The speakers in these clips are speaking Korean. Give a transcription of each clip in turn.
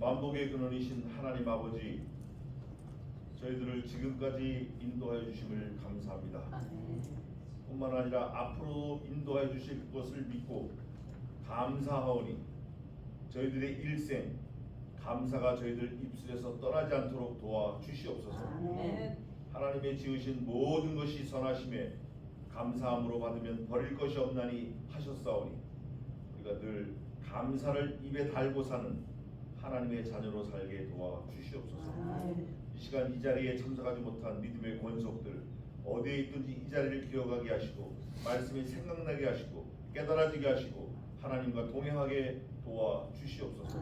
만복의 근원이신 하나님 아버지, 저희들을 지금까지 인도하여 주심을 감사합니다. 뿐만 아니라 앞으로 인도하여 주실 것을 믿고 감사하오니 저희들의 일생 감사가 저희들 입술에서 떠나지 않도록 도와 주시옵소서. 하나님의 지으신 모든 것이 선하심에 감사함으로 받으면 버릴 것이 없나니 하셨사오니 우리가 늘 감사를 입에 달고 사는 하나님의 자녀로 살게 도와 주시옵소서. 이 시간 이 자리에 참석하지 못한 믿음의 권속들 어디에 있든지 이 자리를 기억하게 하시고 말씀이 생각나게 하시고 깨달아지게 하시고 하나님과 동행하게 도와 주시옵소서.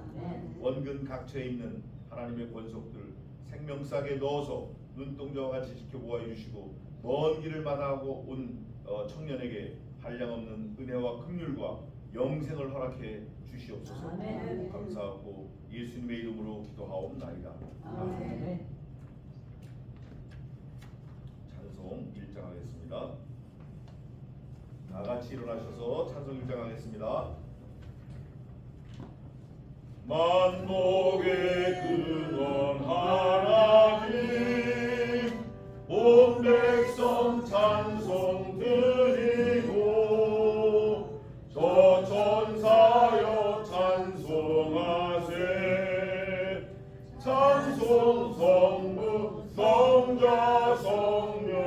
원근 각처에 있는 하나님의 권속들 생명싸게 넣어서 눈동자와 같이 지켜보아 주시고 먼 길을 마다하고 온 청년에게 한량없는 은혜와 긍휼과 영생을 허락해 주시옵소서. 감사하고 예수님의 이름으로 기도하옵나이다. 아멘. 찬송 1장 하겠습니다. 다 같이 일어나셔서 찬송 1장 하겠습니다. 만복의 근원 하나님, 온 백성 찬송 드리고 저 천사여 찬송하세. 찬송 성부 성자 성령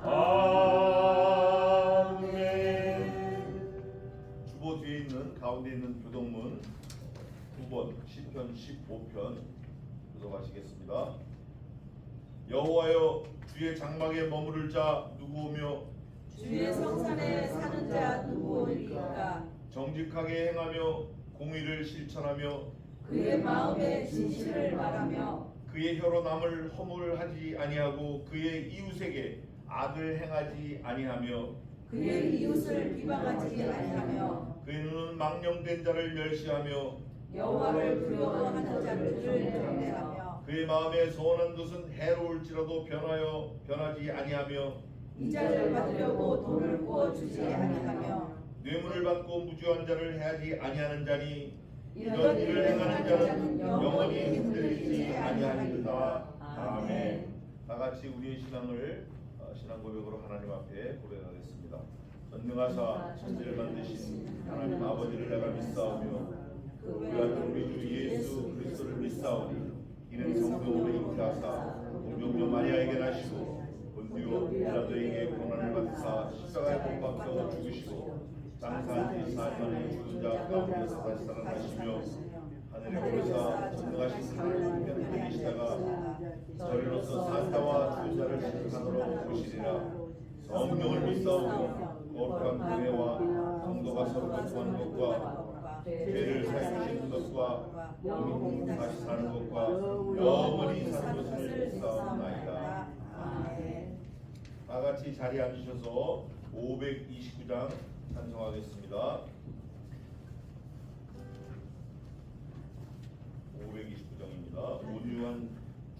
아멘. 주보 뒤에 있는 가운데 있는 교동문 9번 시편 15편 교독하시겠습니다. 여호와여, 주의 장막에 머무를 자 누구오며 주의 성산에 사는 자 누구오리까? 정직하게 행하며 공의를 실천하며 그의 마음에 진실을 말하며 그의 혀로 남을 허물하지 아니하고 그의 이웃에게 악을 행하지 아니하며 그의 이웃을 비방하지 아니하며 그의 눈은 망령된 자를 멸시하며 여호와를 두려워하는 자들을 경외하며 그의 마음에 소원한 것은 해로울지라도 변하지 아니하며 이자를 받으려고 돈을 구워주지 아니하며 뇌물을 받고 무죄한 자를 해하지 아니하는 자니 이런 일을 행하는 자는 영원히 흔들리지 아니하리로다. 아멘. 다 같이 우리의 신앙을 신앙 고백으로 하나님 앞에 고백하겠습니다. 전능하사 천지를 만드신 하나님 아버지를 내가 믿사오며 그 아들 우리 주 예수 그리스도를 믿사오니 이는 성령으로 잉태하사 동정녀 마리아에게 나시고 본디오 빌라도에게 고난을 받으사 십자가에 못 박혀 죽으시고 장사한 지 4일 만에 죽은 자 가운데서 다시 살아나시며 하늘에 오르사 전능하신 하나님 우편에 계시다가 저리로서 산 자와 죽은 자를 심판으로 오시리라. 성령을 믿사오며 거룩한 교회와 성도가 서로 교통하는 것과 죄를 사해 주시는 것과 영원히 다시 사는 것과 영원히 사는 것을 믿사옵나이다. 아멘. 다 같이 자리에 앉으셔서 529장 찬송하겠습니다. 529장입니다. 온유한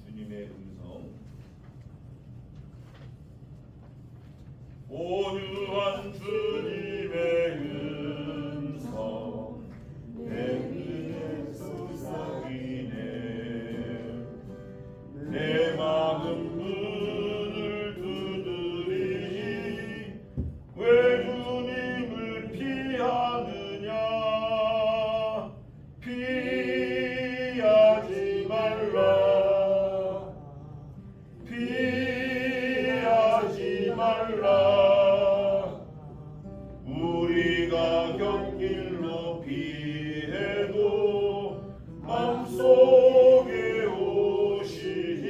주님의 음성. 온유한 주님의 음성 내 귀에 솟아오네. 내 마음 문을 두드리니 왜 주님을 피하느냐. 피하지 말라. 피하지 말라. 우리가 곁길로 피해도 마음속에 오시니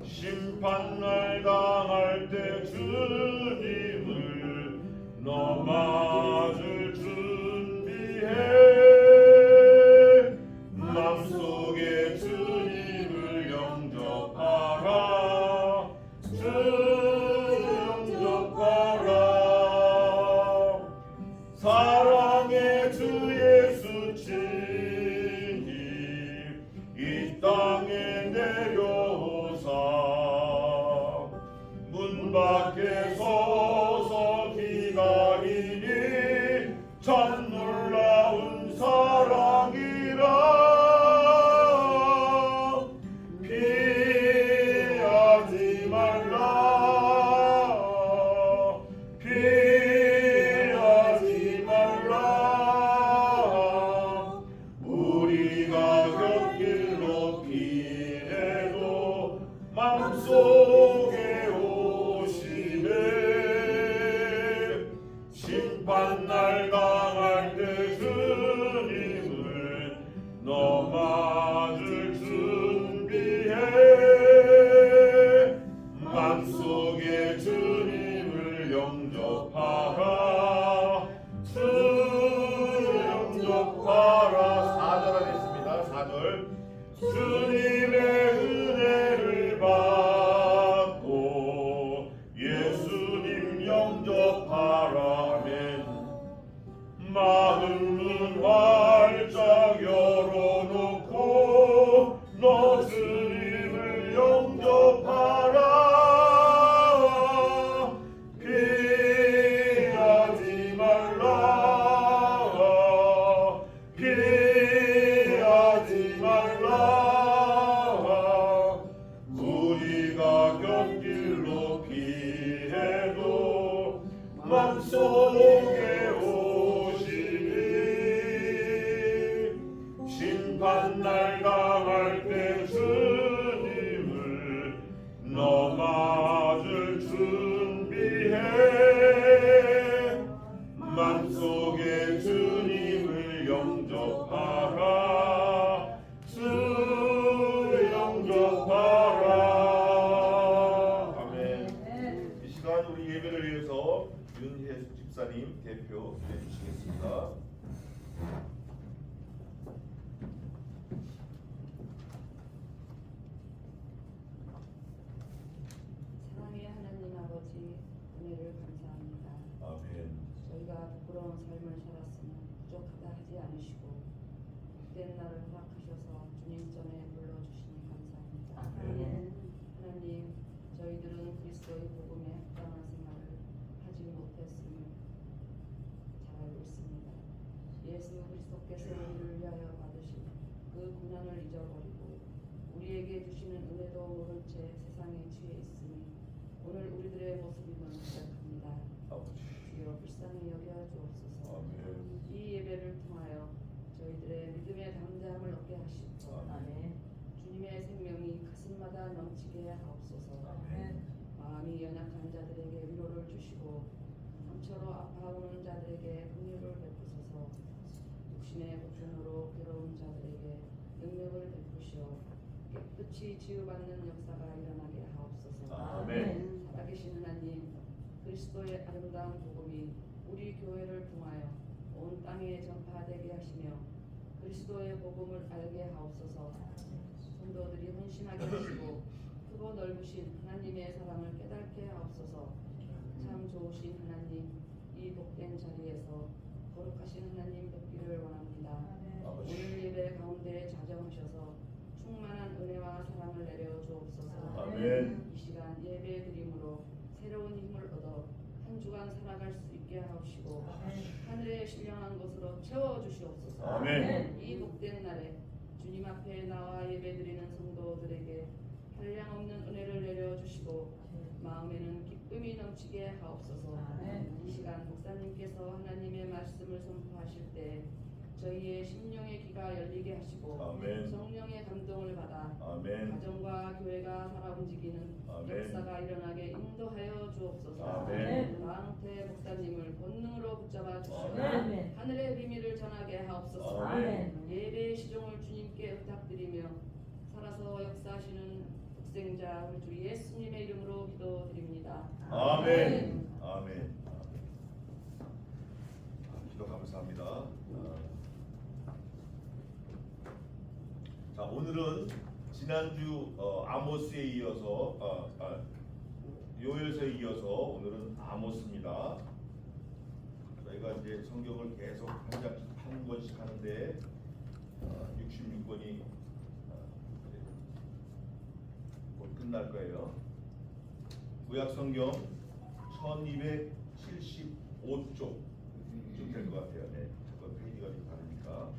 심판날 당할 때 주님을 너 맞을 준비해. 마음속에 주님을 영접하라. 주 영접하라. 사랑의 주 예수 친히 이 땅에 내려오사 문 밖에 서서 기다리니 참 놀라운 사 심판날 당할 때 주님을 너 맞을 준비해. 맘속에 주님을 영접하라. 주 영접하라. 4절 하겠습니다. 4절. 주님의 은혜를 받고 예수님 영접하라. 아멘. 마음은 활짝 열어놓고 너 주님을 영접하라. 피하지 말라. 피하지 말라. 우리가 곁길로 피해도 맘속에 오시니 심판날 당할 때 주님을 너 맞을 준비해. 맘속에 주님을 영접하라. 주 영접하라. 아멘. 이 시간 우리 예배를 위해서 윤혜숙 집사님 대표해 주시겠습니다. 사랑의 하나님 아버지, 은혜를 감사합니다. 아멘. 저희가 부끄러운 삶을 살았으면 부족하다 하지 않으시고 복된 날을 허락하셔서 주님 전에 불러주시니 감사합니다. 아멘. 하나님, 저희들은 그리스도의 복음에 합당한 생활을 하지 못했음을 잘 알고 있습니다. 예수 그리스도께서 우리를 위하여 받으신 그 고난을 잊어버리고 우리에게 주시는 은혜도 모른 채 세상에 취해 있으니 오늘 우리들의 모습임을 고백합니다. 아버지. 주여 불쌍히 여겨 주옵소서. 아멘. 이 예배를 통하여 저희들의 믿음의 담대함을 얻게 하시고 주님의 생명이 가슴마다 넘치게 하옵소서. 아멘. 마음이 연약한 자들에게 위로를 주시고 상처로 아파오는 자들에게 긍휼을 베푸소서. 육신의 고통으로 괴로운 자들에게 능력을 베푸시어 깨끗이 치유받는 역사가 일어나게 하옵소서. 아멘. 살아계신 하나님, 그리스도의 아름다운 복음이 우리 교회를 통하여 온 땅에 전파되게 하시며 그리스도의 복음을 알게 하옵소서. 성도들이 헌신하게 하시고 크고 넓으신 하나님의 사랑을 깨닫게 하옵소서. 참 좋으신 하나님, 이 복된 자리에서 거룩하신 하나님 뵙기를 원합니다. 아버지. 오늘 예배 가운데 자정하셔서 충만한 은혜와 사랑을 내려 주옵소서. 아멘. 이 시간 예배 드림으로 새로운 힘을 얻어 한 주간 살아갈 수 있게 하옵시고 하늘의 신령한 것으로 채워 주시옵소서. 아멘. 이 복된 날에 주님 앞에 나와 예배 드리는 성도들에게 한량없는 은혜를 내려 주시고 마음에는 기쁨이 넘치게 하옵소서. 이 시간 목사님께서 하나님의 말씀을 선포하실 때 저희의 심령의 귀가 열리게 하시고 아멘. 성령의 감동을 받아 아멘. 가정과 교회가 살아 움직이는 아멘. 역사가 일어나게 인도하여 주옵소서. 아멘. 마은태 목사님을 본능으로 붙잡아 주시고 아멘. 하늘의 비밀을 전하게 하옵소서. 아멘. 예배의 시종을 주님께 의탁드리며 살아서 역사하시는 독생자 우리 주 예수님의 이름으로 기도드립니다. 아멘. 아멘. 기도 감사합니다. 자, 오늘은 지난주 아모스에 이어서 요엘서에 이어서 오늘은 아모스입니다. 저희가 이제 성경을 계속 한 권씩 하는데 66권이 곧 끝날 거예요. 구약 성경 1275쪽쯤 될 것 같아요. 네, 잠깐 페이지가 좀 다르니까.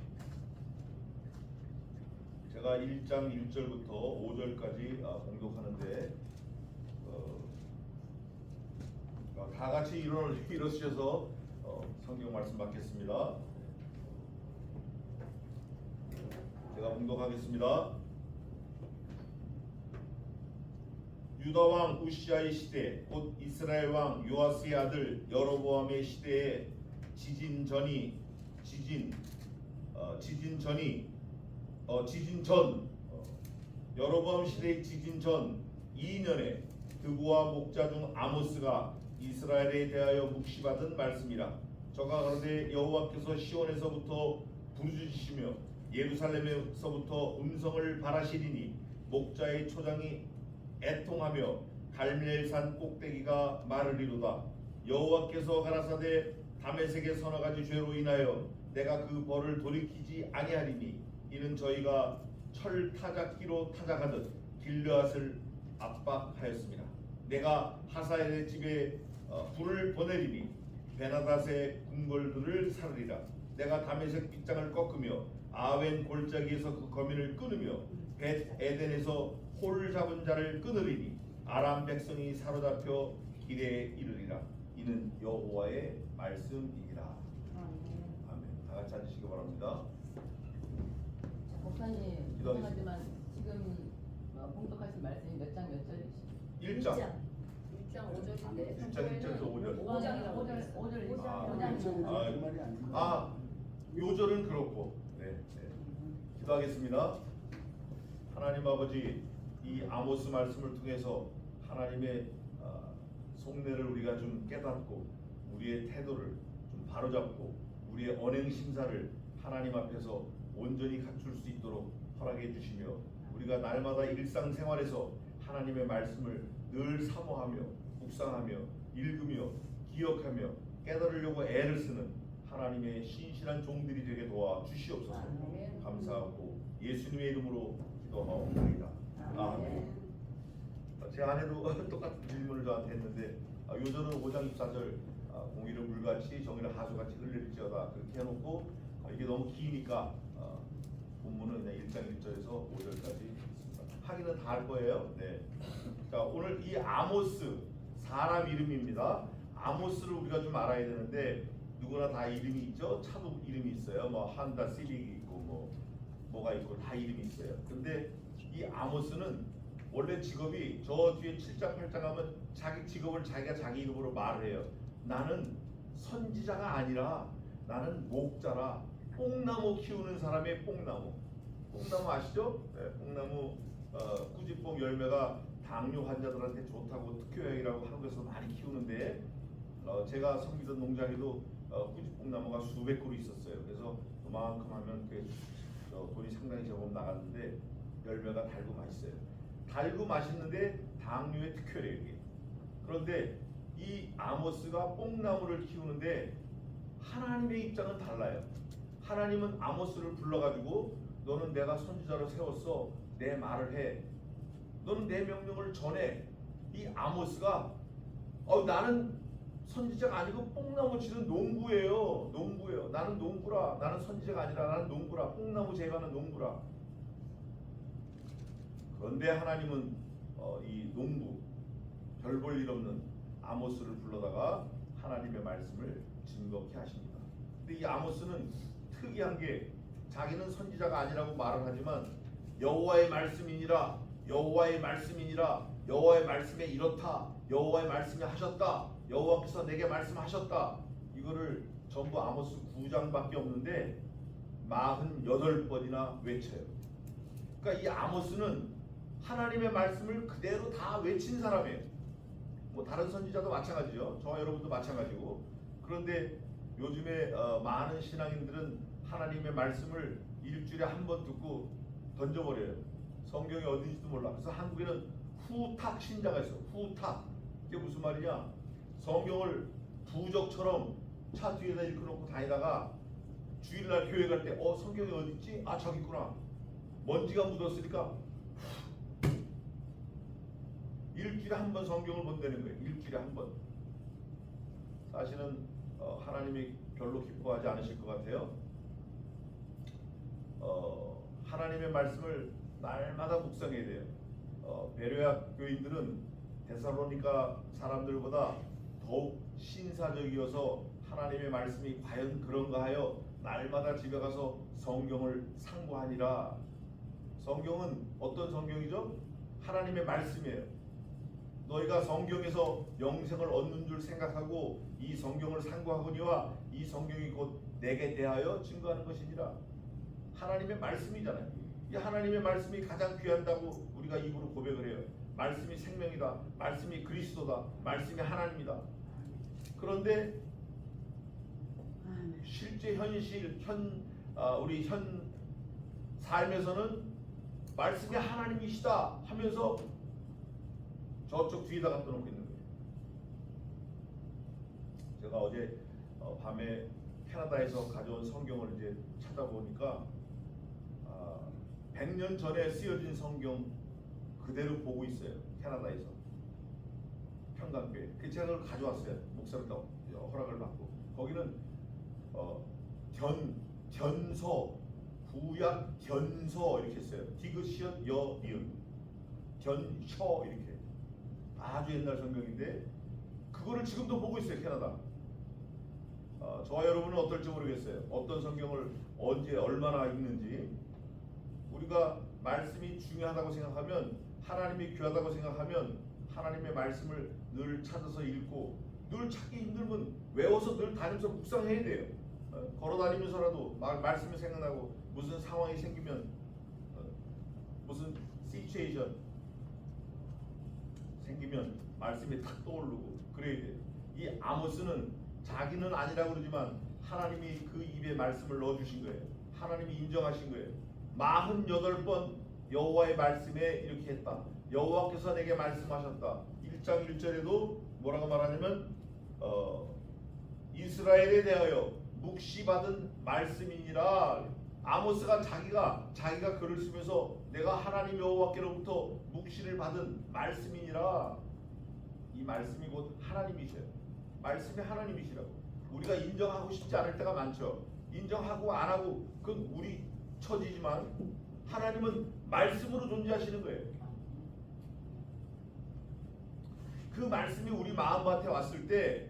제가 1장 1절부터 5절까지 봉독하는데 다 같이 일어서셔서 성경 말씀 받겠습니다. 제가 봉독하겠습니다. 유다 왕 우시아의 시대 곧 이스라엘 왕 요아스의 아들 여로보암의 시대에 지진 전 여로보암 시대의 지진 전 2년에 드고와 목자 중 아모스가 이스라엘에 대하여 묵시받은 말씀이라. 저가 가로되 여호와께서 시온에서부터 부르짖으시며 예루살렘에서부터 음성을 발하시리니 목자의 초장이 애통하며 갈멜산 꼭대기가 마르리로다. 여호와께서 가라사대 다메섹의 서너 가지 죄로 인하여 내가 그 벌을 돌이키지 아니하리니 이는 저희가 철 타작기로 타작하듯 길르앗을 압박하였습니다. 내가 하사엘의 집에 불을 보내리니 베나닷의 궁궐들을 사르리라. 내가 다메섹 빗장을 꺾으며 아웬 골짜기에서 그 거민을 끊으며 벳 에덴에서 홀 잡은 자를 끊으리니 아람 백성이 사로잡혀 길에 이르리라. 이는 여호와의 말씀이니라. 아멘. 다 같이 앉으시기 바랍니다. 목사님, 죄송하지만 지금 봉독하신 말씀이 몇 장 몇 절이시죠? 1장 1장 5절인데 1장 1절에서 5절. 5절. 요절은 그렇고. 네. 기도하겠습니다. 하나님 아버지, 이 아모스 말씀을 통해서 하나님의 속내를 우리가 좀 깨닫고 우리의 태도를 좀 바로잡고 우리의 언행 심사를 하나님 앞에서 온전히 갖출 수 있도록 허락해 주시며 우리가 날마다 일상생활에서 하나님의 말씀을 늘 사모하며 묵상하며 읽으며 기억하며 깨달으려고 애를 쓰는 하나님의 신실한 종들이 되게 도와 주시옵소서. 감사하고 예수님의 이름으로 기도하옵나이다. 아멘. 제 아내도 똑같은 질문을 저한테 했는데 요절은 5장 24절 공의를 물같이 정의를 하수같이 흘릴지어다 그렇게 해놓고 이게 너무 기니까 본문은 그냥 1장 1절에서 5절까지 하기는 다 할 거예요. 네. 자, 오늘 이 아모스 사람 이름입니다. 아모스를 우리가 좀 알아야 되는데 누구나 다 이름이 있죠. 차도 이름이 있어요. 뭐 한다 시릭이 있고 뭐가 있고 다 이름이 있어요. 근데 이 아모스는 원래 직업이 저 뒤에 7장 8장 하면 자기 직업을 자기가 자기 이름으로 말을 해요. 나는 선지자가 아니라 나는 목자라. 뽕나무 키우는 사람의 뽕나무 아시죠? 네, 뽕나무 꾸지뽕 열매가 당뇨 환자들한테 좋다고 특효약이라고 한국에서 많이 키우는데 제가 섬기던 농장에도 꾸지뽕나무가 수백 그루 있었어요. 그래서 그만큼 하면 돈이 상당히 제법 나갔는데 열매가 달고 맛있어요. 달고 맛있는데 당뇨에 특효래요 이게. 그런데 이 아모스가 뽕나무를 키우는데 하나님의 입장은 달라요. 하나님은 아모스를 불러가지고 너는 내가 선지자로 세웠어. 내 말을 해. 너는 내 명령을 전해. 이 아모스가 나는 선지자가 아니고 뽕나무 치는 농부예요. 나는 농부라. 나는 선지자가 아니라 나는 농부라. 뽕나무 제거하는 농부라. 그런데 하나님은 이 농부 별 볼 일 없는 아모스를 불러다가 하나님의 말씀을 증거케 하십니다. 근데 이 아모스는 특이한 게 자기는 선지자가 아니라고 말을 하지만 여호와의 말씀이니라 여호와의 말씀에 이렇다 여호와의 말씀이 하셨다 여호와께서 내게 말씀하셨다 이거를 전부 아모스 9장밖에 없는데 48번이나 외쳐요. 그러니까 이 아모스는 하나님의 말씀을 그대로 다 외친 사람이에요. 뭐 다른 선지자도 마찬가지죠. 저와 여러분도 마찬가지고. 그런데 요즘에 많은 신앙인들은 하나님의 말씀을 일주일에 한 번 듣고 던져버려요. 성경이 어딘지도 몰라. 그래서 한국에는 후탁 신자가 있어. 후탁. 이게 무슨 말이냐? 성경을 부적처럼 차 뒤에다 읽어놓고 다니다가 주일날 교회 갈 때 성경이 어디 있지? 저기 있구나. 먼지가 묻었으니까 일주일에 한 번 성경을 본다는 거예요. 일주일에 한 번. 사실은 하나님이 별로 기뻐하지 않으실 것 같아요. 하나님의 말씀을 날마다 묵상해야 돼요. 베레아 교인들은 데살로니가 사람들보다 더욱 신사적이어서 하나님의 말씀이 과연 그런가 하여 날마다 집에 가서 성경을 상고하니라. 성경은 어떤 성경이죠? 하나님의 말씀이에요. 너희가 성경에서 영생을 얻는 줄 생각하고 이 성경을 상고하거니와 이 성경이 곧 내게 대하여 증거하는 것이니라. 하나님의 말씀이잖아요. 이 하나님의 말씀이 가장 귀한다고 우리가 입으로 고백을 해요. 말씀이 생명이다. 말씀이 그리스도다. 말씀이 하나님이다. 그런데 실제 현실 우리 현 삶에서는 말씀이 하나님이시다 하면서 저쪽 뒤에다 갖다 놓고 있는 거예요. 제가 어제 밤에 캐나다에서 가져온 성경을 이제 찾아보니까 100년 전에 쓰여진 성경 그대로 보고 있어요. 캐나다에서 평강교회. 그 제가 그걸 가져왔어요. 목사님께 허락을 받고. 거기는 견서 구약 견서 이렇게 써요. 디귿 여 니은 견셔 이렇게 아주 옛날 성경인데 그거를 지금도 보고 있어요. 캐나다. 저와 여러분은 어떨지 모르겠어요. 어떤 성경을 언제 얼마나 읽는지. 우리가 말씀이 중요하다고 생각하면, 하나님이 귀하다고 생각하면 하나님의 말씀을 늘 찾아서 읽고, 늘 찾기 힘들면 외워서 늘 다니면서 묵상해야 돼요. 걸어다니면서라도 말씀이 생각나고 무슨 상황이 생기면 무슨 시츄에이션 생기면 말씀이 탁 떠오르고 그래야 돼요. 이 아모스는 자기는 아니라고 그러지만 하나님이 그 입에 말씀을 넣어주신 거예요. 하나님이 인정하신 거예요. 48번 여호와의 말씀에 이렇게 했다. 여호와께서 내게 말씀하셨다. 1장 1절에도 뭐라고 말하냐면 이스라엘에 대하여 묵시받은 말씀이니라. 아모스가 자기가 글을 쓰면서 내가 하나님 여호와께로부터 묵시를 받은 말씀이니라. 이 말씀이 곧 하나님이세요. 말씀이 하나님이시라고. 우리가 인정하고 싶지 않을 때가 많죠. 인정하고 안 하고 그건 우리 처지지만 하나님은 말씀으로 존재하시는 거예요. 그 말씀이 우리 마음밭에 왔을 때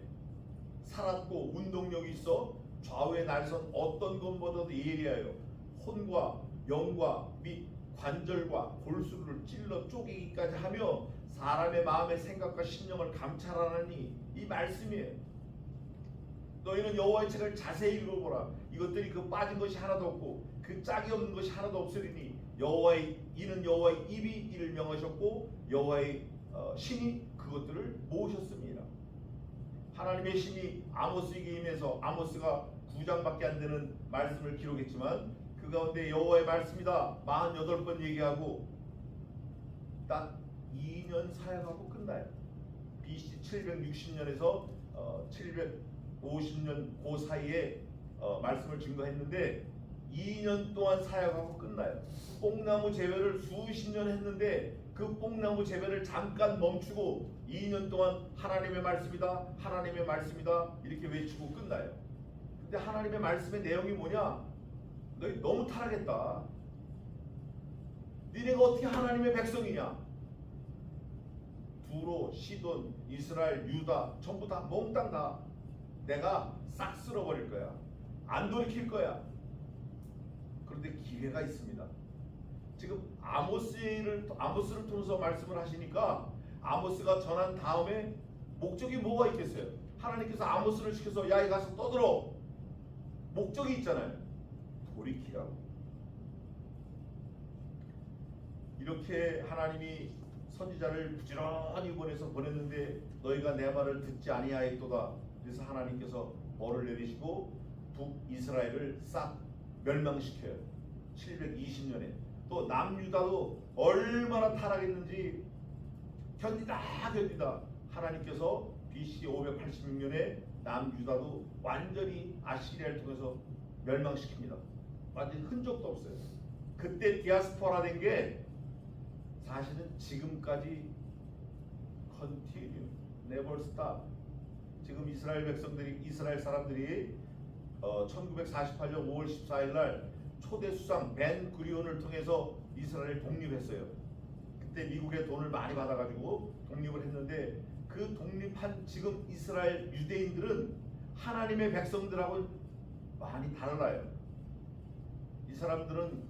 살았고 운동력이 있어 좌우의 날선 어떤 것보다도 예리하여 혼과 영과 및 관절과 골수를 찔러 쪼개기까지 하며 사람의 마음의 생각과 심령을 감찰하나니 이 말씀이에요. 너희는 여호와의 책을 자세히 읽어보라. 이것들이 그 빠진 것이 하나도 없고 그 짝이 없는 것이 하나도 없으리니 이는 여호와의 입이 이를 명하셨고 여호와의 신이 그것들을 모으셨습니다. 하나님의 신이 아모스에게 임해서 아모스가 9장밖에 안 되는 말씀을 기록했지만 그 가운데 여호와의 말씀이다 48번 얘기하고 딱 2년 사역하고 끝나요. BC 760년에서 750년 그 사이에 말씀을 증거했는데 2년 동안 사역하고 끝나요. 뽕나무 재배를 수십 년 했는데 그 뽕나무 재배를 잠깐 멈추고 2년 동안 하나님의 말씀이다 하나님의 말씀이다 이렇게 외치고 끝나요. 근데 하나님의 말씀의 내용이 뭐냐? 너희 너무 타락했다. 니네가 어떻게 하나님의 백성이냐? 두로, 시돈, 이스라엘, 유다 전부 다 몽땅 다 내가 싹 쓸어버릴 거야. 안 돌이킬 거야. 그런데 기회가 있습니다. 지금 아모스를 통해서 말씀을 하시니까 아모스가 전한 다음에 목적이 뭐가 있겠어요? 하나님께서 아모스를 시켜서 야, 이 가서 떠들어. 목적이 있잖아요. 돌이키라고. 이렇게 하나님이 선지자를 부지런히 보냈는데 너희가 내 말을 듣지 아니하였도다. 그래서 하나님께서 벌을 내리시고 북이스라엘을 싹 멸망시켜요. 720년에. 또 남유다도 얼마나 타락했는지 견디다 하나님께서 BC 586년에 남유다도 완전히 아시리아를 통해서 멸망시킵니다. 완전히 흔적도 없어요. 그때 디아스포라 된 게 사실은 지금까지 continue, never stop. 지금 이스라엘 사람들이 1948년 5월 14일 날 초대 수상 벤 구리온을 통해서 이스라엘 독립했어요. 그때 미국의 돈을 많이 받아가지고 독립을 했는데 그 독립한 지금 이스라엘 유대인들은 하나님의 백성들하고 많이 달라요. 이 사람들은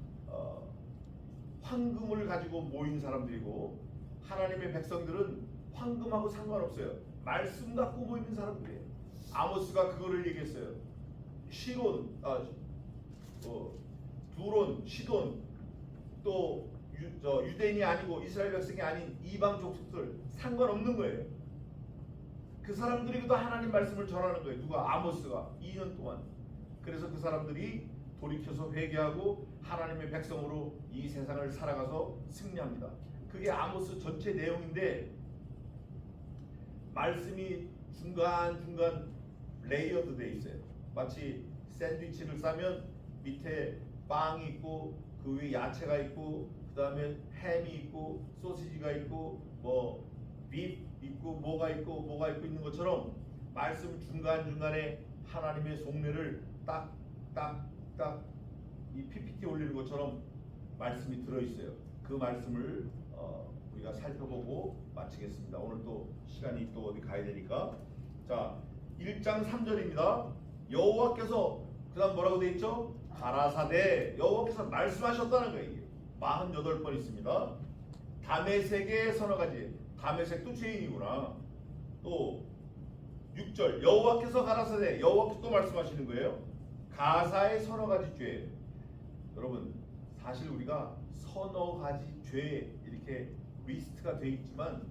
황금을 가지고 모인 사람들이고 하나님의 백성들은 황금하고 상관없어요. 말씀 갖고 모이는 사람들이에요. 아모스가 그거를 얘기했어요. 시론, 두론, 시돈, 또 유대인이 아니고 이스라엘 백성이 아닌 이방 족속들 상관없는 거예요. 그 사람들에게도 하나님 말씀을 전하는 거예요. 누가? 아모스가 2년 동안. 그래서 그 사람들이 돌이켜서 회개하고 하나님의 백성으로 이 세상을 살아가서 승리합니다. 그게 아모스 전체 내용인데, 말씀이 중간중간 레이어드 돼 있어요. 마치 샌드위치를 싸면 밑에 빵이 있고 그 위에 야채가 있고 그 다음에 햄이 있고 소시지가 있고 뭐 빕 있고 뭐가 있고 있는 것처럼, 말씀 중간중간에 하나님의 속내를 딱딱딱 이 PPT 올리는 것처럼 말씀이 들어있어요. 그 말씀을 우리가 살펴보고 마치겠습니다. 오늘 또 시간이 또 어디 가야 되니까. 자, 1장 3절입니다. 여호와께서, 그 다음 뭐라고 되어 있죠? 가라사대, 여호와께서 말씀하셨다는 거예요. 이게 48번 있습니다. 다메섹의 서너 가지. 다메섹도 죄인이구나. 또 6절, 여호와께서 가라사대, 여호와께서 또 말씀하시는 거예요. 가사의 서너 가지 죄. 여러분, 사실 우리가 서너 가지 죄 이렇게 리스트가 되어 있지만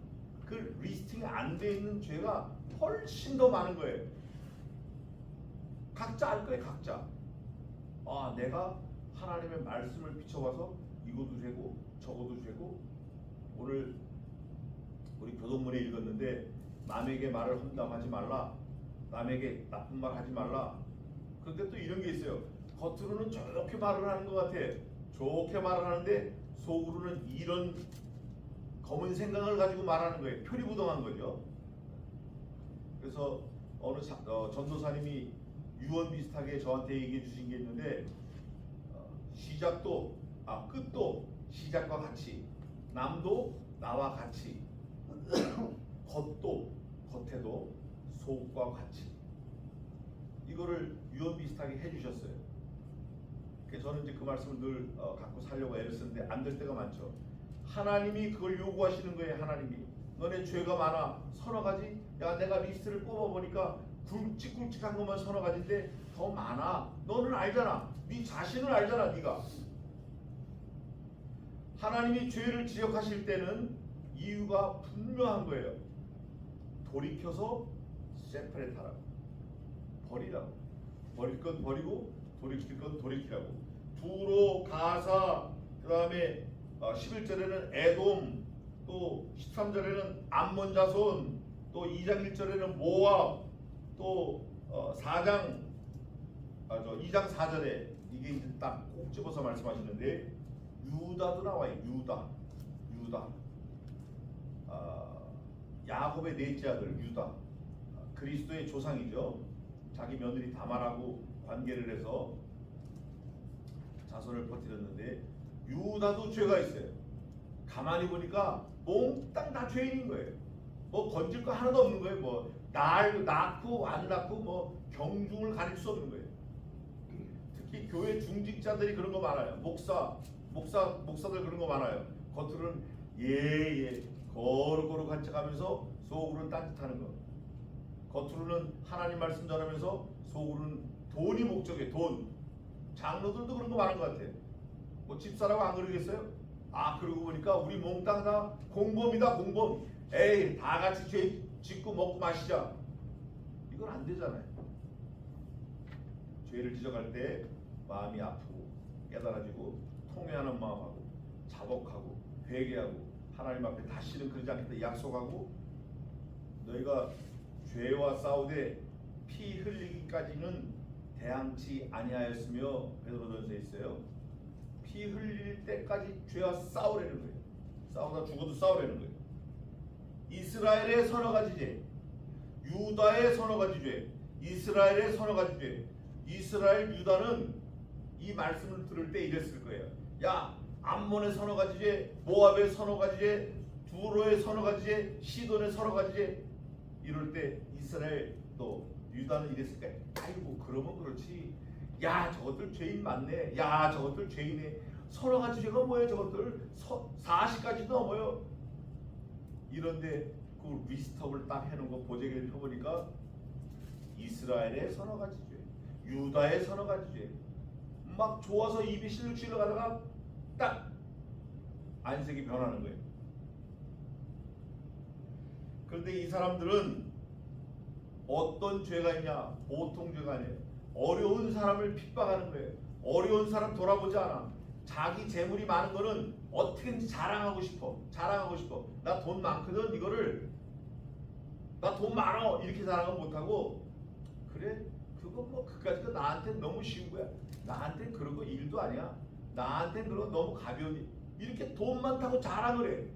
그 리스팅이 안 되어 있는 죄가 훨씬 더 많은 거예요. 각자 알 거예요. 각자. 아, 내가 하나님의 말씀을 비춰봐서 이것도 죄고 저것도 죄고. 오늘 우리 교동문에 읽었는데, 남에게 말을 험담하지 말라, 남에게 나쁜 말 하지 말라. 그런데 또 이런 게 있어요. 겉으로는 저렇게 말을 하는 것 같아. 좋게 말을 하는데 속으로는 이런 검은 생각을 가지고 말하는 거예요. 표리부동한 거죠. 그래서 어느 전도사님이 유언 비슷하게 저한테 얘기해 주신 게 있는데, 시작도 끝도 시작과 같이, 남도 나와 같이, 겉도 겉에도 속과 같이. 이거를 유언 비슷하게 해주셨어요. 그래서 저는 이제 그 말씀을 늘 갖고 살려고 애를 쓰는데 안 될 때가 많죠. 하나님이 그걸 요구하시는 거예요. 하나님이 너네 죄가 많아, 서너 가지. 야, 내가 리스트를 뽑아보니까 굵직굵직한 것만 서너 가지인데 더 많아. 너는 알잖아. 네 자신을 알잖아. 네가. 하나님이 죄를 지적하실 때는 이유가 분명한 거예요. 돌이켜서 세퍼레이트하라고, 버리라고. 버릴 건 버리고 돌이킬 건 돌이키라고. 두로, 가사, 그 다음에 11절에는 에돔, 또 13절에는 암몬 자손, 또 2장 1절에는 모압, 또 2장 4절에 이게 이제 딱 꼭 집어서 말씀하시는데, 유다도 나와요. 유다. 야곱의 넷째 아들 유다. 그리스도의 조상이죠. 자기 며느리 다말하고 관계를 해서 자손을 퍼뜨렸는데, 유다도 죄가 있어요. 가만히 보니까 몽땅 다 죄인인 거예요. 뭐 건질 거 하나도 없는 거예요. 뭐 낳고 안 낳고 뭐 경중을 가릴 수 없는 거예요. 특히 교회 중직자들이 그런 거 많아요. 목사들 그런 거 많아요. 겉으로는 예 거룩거룩한 척하면서 속으로는 딴짓하는 거. 겉으로는 하나님 말씀 전하면서 속으로는 돈이 목적이에요. 돈. 장로들도 그런 거 많은 것 같아요. 뭐 집사라고 안 그러겠어요? 그러고 보니까 우리 몽땅 다 공범이다, 공범. 에이, 다 같이 죄 짓고 먹고 마시자. 이건 안 되잖아요. 죄를 지적할 때 마음이 아프고 깨달아지고 통회하는 마음하고 자복하고 회개하고 하나님 앞에 다시는 그러지 않겠다 약속하고, 너희가 죄와 싸우되 피 흘리기까지는 대항치 아니하였으며, 베드로전서에 있어요. 피 흘릴 때까지 죄와 싸우라는 거예요. 싸우다 죽어도 싸우라는 거예요. 이스라엘의 서너 가지 죄, 유다의 서너 가지 죄, 이스라엘의 서너 가지 죄. 이스라엘 유다는 이 말씀을 들을 때 이랬을 거예요. 야, 암몬의 서너 가지 죄, 모압의 서너 가지 죄, 두로의 서너 가지 죄, 시돈의 서너 가지 죄. 이럴 때 이스라엘도 유다는 이랬을 거예요. 아이고, 그러면 그렇지. 야, 저것들 죄인 많네. 야, 저것들 죄인해. 서너 가지 죄가 뭐예요? 저것들 40가지 넘어요. 이런데 그 그 리스트업을 딱 해놓은 거 보재기를 펴보니까 이스라엘의 서너 가지 죄, 유다의 서너 가지 죄, 막 좋아서 입이 실룩실룩 하다가 딱 안색이 변하는 거예요. 그런데 이 사람들은 어떤 죄가 있냐? 보통 죄가 아니에요. 어려운 사람을 핍박하는 거예요. 어려운 사람 돌아보지 않아. 자기 재물이 많은 거는 어떻게든지 자랑하고 싶어. 나 돈 많거든. 이거를 나 돈 많어 이렇게 자랑은 못하고, 그래 그거 뭐 그까짓 거 나한테는 너무 쉬운 거야. 나한테는 그런 거 일도 아니야. 나한테는 그런 거 너무 가벼운 일. 이렇게 돈 많다고 자랑을 해.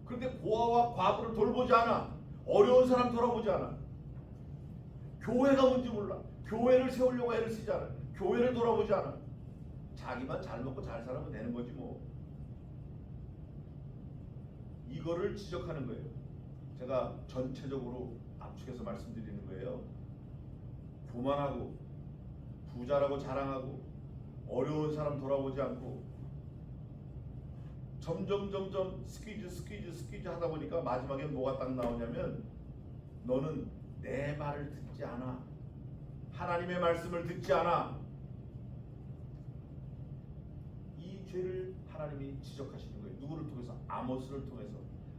그런데 고아와 과부를 돌보지 않아. 어려운 사람 돌아보지 않아. 교회가 뭔지 몰라. 교회를 세우려고 애를 쓰지 않아. 교회를 돌아보지 않아. 자기만 잘 먹고 잘 살면 되는 거지 뭐. 이거를 지적하는 거예요. 제가 전체적으로 압축해서 말씀드리는 거예요. 교만하고 부자라고 자랑하고 어려운 사람 돌아보지 않고 점점 스퀴즈 하다 보니까 마지막에 뭐가 딱 나오냐면, 너는 내 말을 듣지 않아. 하나님의 말씀을 듣지 않아. 이 죄를 하나님이 지적하시는 거예요. 누구를 통해서? 아모스를 통해서.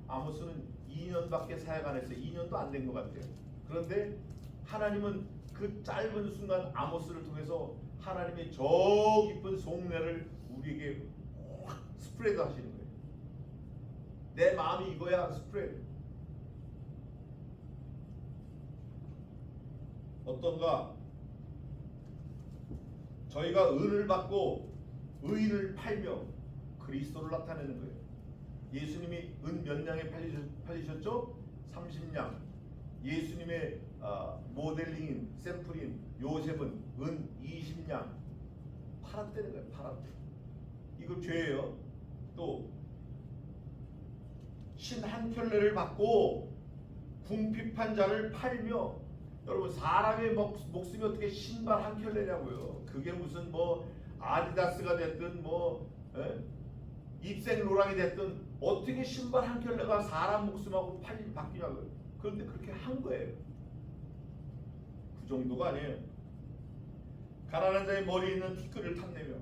아모스는 2년밖에 사역 안 했어요. 2년도 안 된 것 같아요. 그런데 하나님은 그 짧은 순간 아모스를 통해서 하나님의 저 깊은 속내를 우리에게 확 스프레드 하시는 거예요. 내 마음이 이거야. 스프레드. 어떤가? 저희가 은을 받고 의인을 팔며 그리스도를 나타내는 거예요. 예수님이 은 몇 냥에 팔리셨죠? 30냥. 예수님의 모델링인 샘플인 요셉은 은 20냥 팔았다는 거예요. 팔았대. 이거 죄예요. 또 신 한 켤레를 받고 궁핍한 자를 팔며, 여러분 사람의 목숨이 어떻게 신발 한 켤레냐고요. 그게 무슨 뭐 아디다스가 됐든 뭐 입생 로랑이 됐든 어떻게 신발 한 켤레가 사람 목숨하고 바뀌냐고요. 그런데 그렇게 한 거예요. 그 정도가 아니에요. 가난한 자의 머리에 있는 티끌을 탐내며,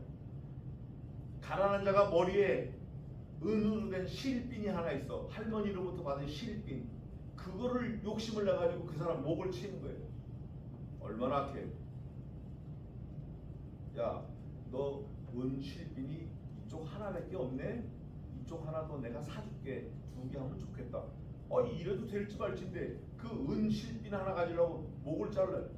가난한 자가 머리에 은으로 된 실핀이 하나 있어. 할머니로부터 받은 실핀. 그거를 욕심을 내가지고 그 사람 목을 치는 거예요. 얼마나 악해. 야, 너 은 실핀이 이쪽 하나밖에 없네? 이쪽 하나 더 내가 사줄게. 2개 하면 좋겠다. 이래도 될지 말지인데 그 은 실핀 하나 가지려고 목을 잘라요.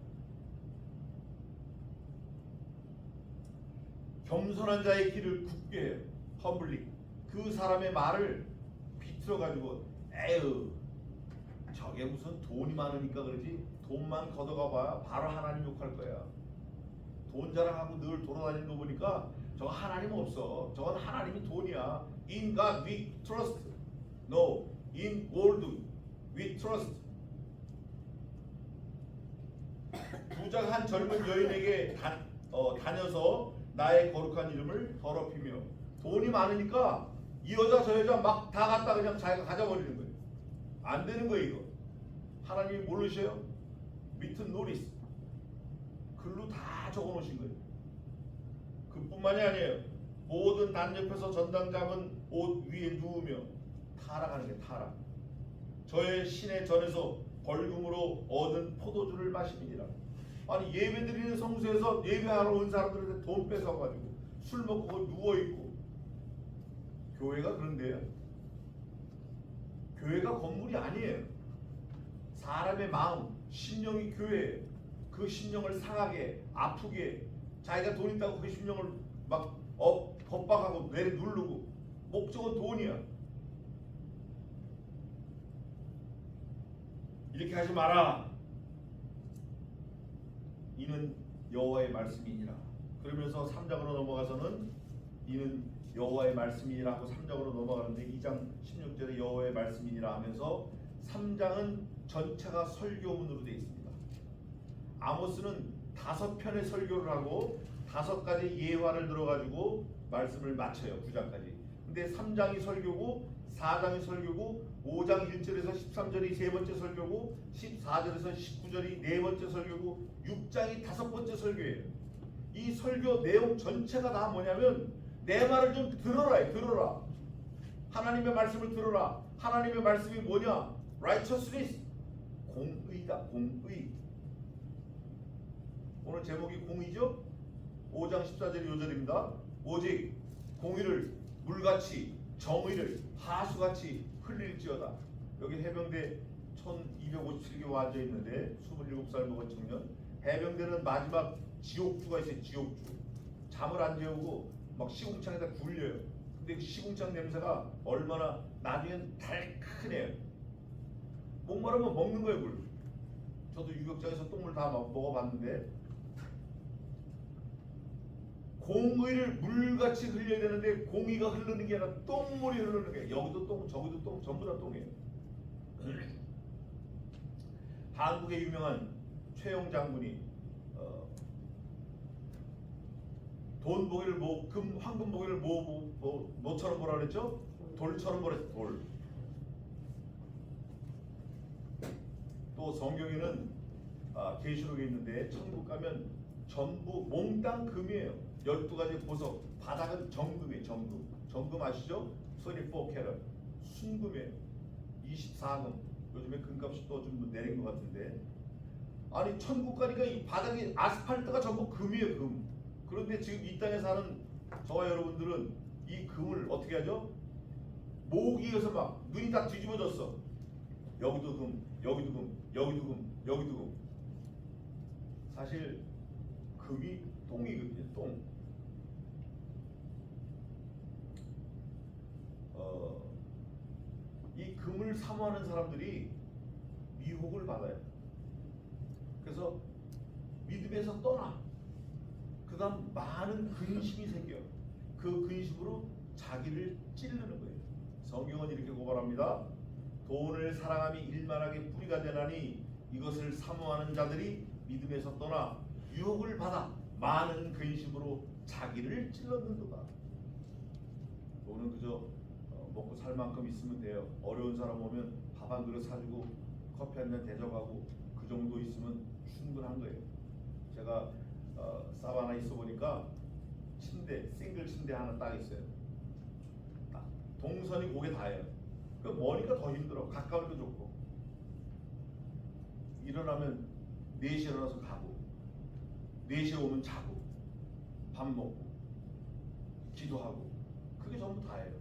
겸손한 자의 길을 굳게 해요. 험블리. 그 사람의 말을 비틀어 가지고, 에휴 저게 무슨 돈이 많으니까 그러지, 돈만 걷어가 봐야 바로 하나님 욕할 거야. 돈 자랑하고 늘 돌아다니는 거 보니까 저거 하나님 없어. 저건 하나님이 돈이야. In God we trust. No, in gold we trust. 부자가 한 젊은 여인에게 다녀서 나의 거룩한 이름을 더럽히며, 돈이 많으니까 이 여자 저 여자 막 다 갖다 그냥 자기가 가져버리는 거예요. 안 되는 거예요 이거. 하나님이 모르셔요? 밑은 노리스 글로 다 적어놓으신 거예요. 그뿐만이 아니에요. 모든 단 옆에서 전당 잡은 옷 위에 누우며 타락하는 게 타락. 저의 신의 전에서 벌금으로 얻은 포도주를 마시니라. 아니 예배드리는 성수에서 예배하러 온 사람들한테 돈 뺏어가지고 술 먹고 누워있고. 교회가 그런데요. 교회가 건물이 아니에요. 사람의 마음, 심령이 교회예요. 그 심령을 상하게, 아프게, 자기가 돈 있다고 그 심령을 막 법박하고 뇌를 누르고, 목적은 돈이야. 이렇게 하지 마라. 이는 여호와의 말씀이니라. 그러면서 3장으로 넘어가서는 이는 여호와의 말씀이니라 하고 3장으로 넘어가는데 2장 16절에 여호와의 말씀이니라 하면서 3장은 전체가 설교문으로 되어 있습니다. 아모스는 5편의 설교를 하고 5가지 예화를 들어가지고 말씀을 마쳐요. 9장까지. 근데 3장이 설교고 4장이 설교고 5장 1절에서 13절이 세 번째 설교고 14절에서 19절이 네 번째 설교고 6장이 다섯 번째 설교예요. 이 설교 내용 전체가 다 뭐냐면 내 말을 좀 들어라. 들어라. 하나님의 말씀을 들어라. 하나님의 말씀이 뭐냐? righteousness. 공의다. 공의. 오늘 제목이 공의죠? 5장 14절이 요절입니다. 오직 공의를 물같이 정의를 하수같이 흘릴지어다. 여기 해병대 1257개 와져 있는데 27살 먹은 청년. 해병대는 마지막 지옥주가 있어요. 지옥주. 잠을 안 재우고 막 시궁창에다 굴려요. 근데 그 시궁창 냄새가 얼마나 나중엔 달큰해요. 목마르면 먹는 거예요. 물. 저도 유격장에서 똥물 다 먹어봤는데 공의를 물같이 흘려야 되는데 공의가 흐르는 게 아니라 똥물이 흐르는 거예요. 여기도 똥, 저기도 똥, 전부 다 똥이에요. 한국의 유명한 최용 장군이 돈 보기를 황금 보기를 뭐처럼 보라 그랬죠? 돌처럼 보랬어. 돌. 또 성경에는 계시록에 있는데 천국 가면 전부 몽땅 금이에요. 12가지 보석. 바닥은 정금이에요. 정금. 정금 아시죠? 24캐럿. 순금이에요. 24금. 요즘에 금값이 또 좀 내린 것 같은데. 아니 천국 가니까 이 바닥이 아스팔트가 전부 금이에요. 금. 그런데 지금 이 땅에 사는 저와 여러분들은 이 금을 어떻게 하죠? 모기에서 막 눈이 다 뒤집어졌어. 여기도 금, 여기도 금, 여기도 금, 여기도 금. 사실 금이 똥이거든요. 똥. 이 금을 사모하는 사람들이 미혹을 받아요. 그래서 믿음에서 떠나. 그 다음 많은 근심이 생겨요. 그 근심으로 자기를 찌르는 거예요. 성경은 이렇게 고발합니다. 돈을 사랑함이 일만하게 뿌리가 되나니 이것을 사모하는 자들이 믿음에서 떠나 유혹을 받아 많은 근심으로 자기를 찔렀는도다. 돈은 그저 먹고 살 만큼 있으면 돼요. 어려운 사람 오면 밥 한 그릇 사주고 커피 한 잔 대접하고 그 정도 있으면 충분한 거예요. 제가 사바나 있어 보니까 침대, 싱글 침대 하나 딱 있어요. 동선이 그게 다예요. 그 머니까 더 힘들어. 가까우니까 좋고. 일어나면 4시에 일어나서 가고 4시에 오면 자고 밥 먹고 기도하고 그게 전부 다예요.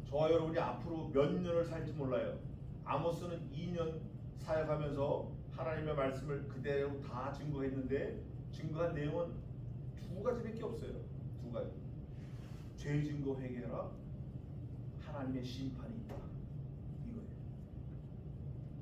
저와 여러분이 앞으로 몇 년을 살지 몰라요. 아모스는 2년 사역하면서 하나님의 말씀을 그대로 다 증거했는데 증거한 내용은 2가지밖에 없어요. 2가지. 죄 증거 회개해라. 하나님의 심판이 있다. 이거예요.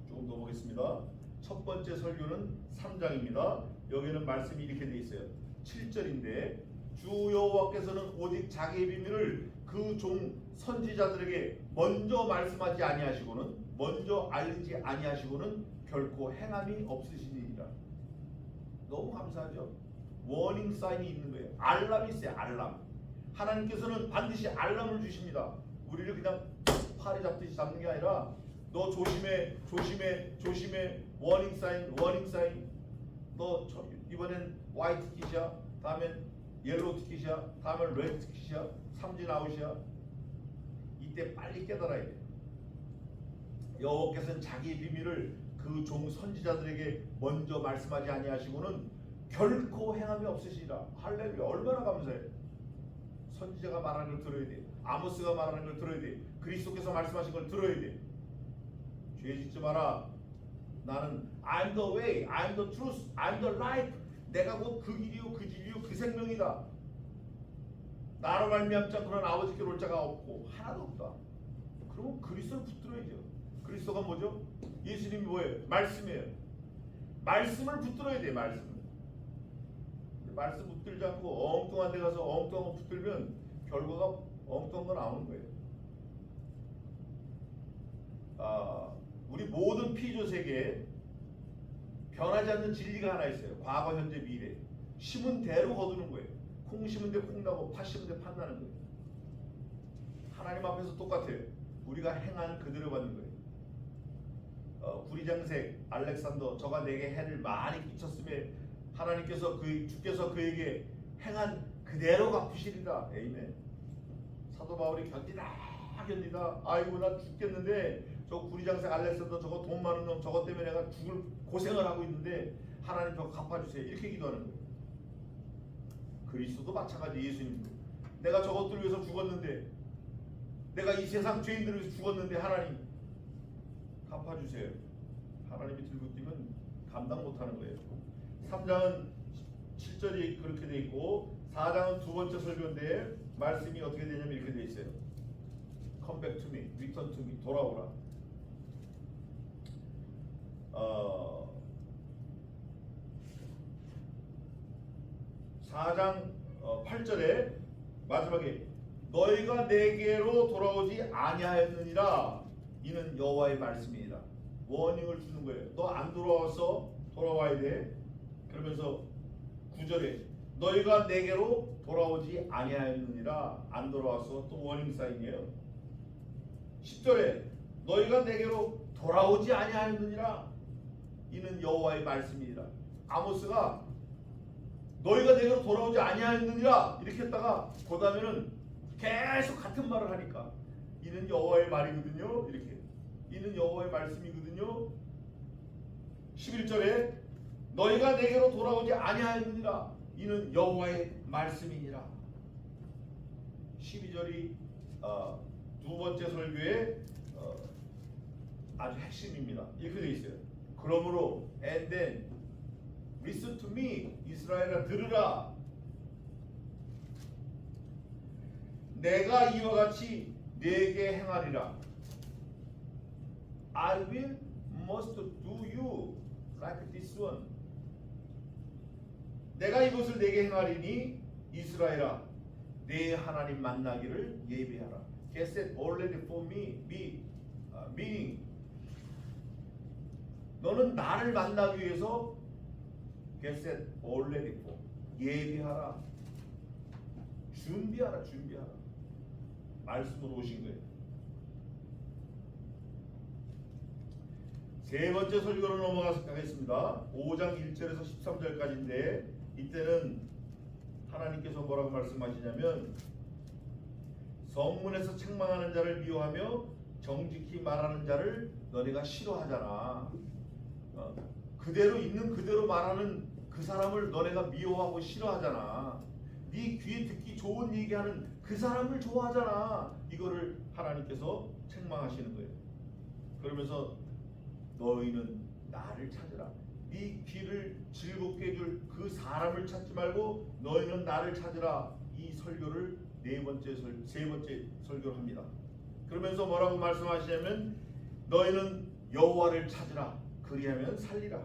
조금 더 보겠습니다. 첫 번째 설교는 3장입니다. 여기는 말씀이 이렇게 돼 있어요. 7절인데 주 여호와께서는 오직 자기의 비밀을 그 종 선지자들에게 먼저 말씀하지 아니하시고는 먼저 알리지 아니하시고는 결코 행함이 없으시니라. 너무 감사하죠? 워닝 사인이 있는 거예요. 알람이 있어요. 알람. 하나님께서는 반드시 알람을 주십니다. 우리를 그냥 팔에 잡듯이 잡는 게 아니라 너 조심해, 조심해, 조심해. 워닝 사인, 워닝 사인. 너 이번엔 화이트 티켓이야. 다음엔 옐로우 티켓이야. 다음엔 레드 티켓이야. 삼진 아웃이야. 이때 빨리 깨달아야 돼. 여호와께서는 자기의 비밀을 그 종 선지자들에게 먼저 말씀하지 아니하시고는 결코 행함이 없으시리라. 할렐루야. 얼마나 감사해. 선지자가 말하는 걸 들어야 돼. 아모스가 말하는 걸 들어야 돼. 그리스도께서 말씀하신 걸 들어야 돼. 죄 짓지 마라. 나는 I'm the way, I'm the truth, I'm the life. 내가 곧 그 길이요, 그 진리요, 그 생명이다. 나로 말미암지 않고는 아버지께 올 자가 없고 하나도 없다. 그러면 그리스도를 붙들어야죠. 그리스도가 뭐죠? 예수님이 뭐예요? 말씀이에요. 말씀을 붙들어야 돼. 말씀을. 말씀 붙들지 않고 엉뚱한 데 가서 엉뚱한 거 붙들면 결과가 엉뚱한 거 나오는 거예요. 우리 모든 피조 세계에 변하지 않는 진리가 하나 있어요. 과거, 현재, 미래. 심은 대로 거두는 거예요. 콩 심은 데 콩 나고 팥 심은 데 팥 나는 거예요. 하나님 앞에서 똑같아요. 우리가 행한 그대로 받는 거예요. 구리장색 알렉산더 저가 내게 해를 많이 끼쳤음에 하나님께서 주께서 그에게 행한 그대로 갚으시리라. 아멘. 사도 바울이 견디다 아이고 나 죽겠는데 저 구리장색 알렉산더 저거 돈 많은 놈 저것 때문에 내가 죽을 고생을 하고 있는데 하나님 저거 갚아주세요. 이렇게 기도하는 거예요. 그리스도도 마찬가지. 예수님도 내가 저것들 위해서 죽었는데 내가 이 세상 죄인들을 위해서 죽었는데 하나님 갚아주세요. 하나님이 들고 뛰면 감당 못하는 거예요. 3장은 7절이 그렇게 돼 있고 4장은 두 번째 설교인데 말씀이 어떻게 되냐면 이렇게 돼 있어요. Come back to me, return to me, 돌아오라. 4장 8절에 마지막에 너희가 내게로 돌아오지 아니하였느니라. 이는 여호와의 말씀이니라. 워닝을 주는 거예요. 너 안 돌아와서 돌아와야 돼. 그러면서 9절에 너희가 내게로 돌아오지 아니하였느니라. 안 돌아와서 또 워닝 사인이에요. 10절에 너희가 내게로 돌아오지 아니하였느니라. 이는 여호와의 말씀이니라. 아모스가 너희가 내게로 돌아오지 아니하였느니라 이렇게 했다가 그 다음에는 계속 같은 말을 하니까 이는 여호와의 말이거든요. 이렇게 이는 여호와의 말씀이거든요. 11절에 너희가 내게로 돌아오지 아니하였느니라. 이는 여호와의 말씀이니라. 12절이 두 번째 설교의 아주 핵심입니다. 이렇게 되어 있어요. 그러므로 and then listen to me, 이스라엘아 들으라. 내가 이와 같이 네게 행하리라. I will must do you like this one. 내가 이것을 네게 행하리니 이스라엘아 내 하나님 만나기를 예비하라. Get set already for me, meaning 너는 나를 만나기 위해서 get set already for 예비하라. 준비하라. 말씀으로 오신 거예요. 세 번째 설교로 넘어가겠습니다. 5장 1절에서 13절까지인데 이때는 하나님께서 뭐라고 말씀하시냐면 성문에서 책망하는 자를 미워하며 정직히 말하는 자를 너네가 싫어하잖아. 그대로 있는 그대로 말하는 그 사람을 너네가 미워하고 싫어하잖아. 네 귀에 듣기 좋은 얘기하는 그 사람을 좋아하잖아. 이거를 하나님께서 책망하시는 거예요. 그러면서 너희는 나를 찾으라. 네 귀를 즐겁게 해줄 그 사람을 찾지 말고 너희는 나를 찾으라. 이 설교를 세 번째 설교를 합니다. 그러면서 뭐라고 말씀하시냐면 너희는 여호와를 찾으라. 그리하면 살리라.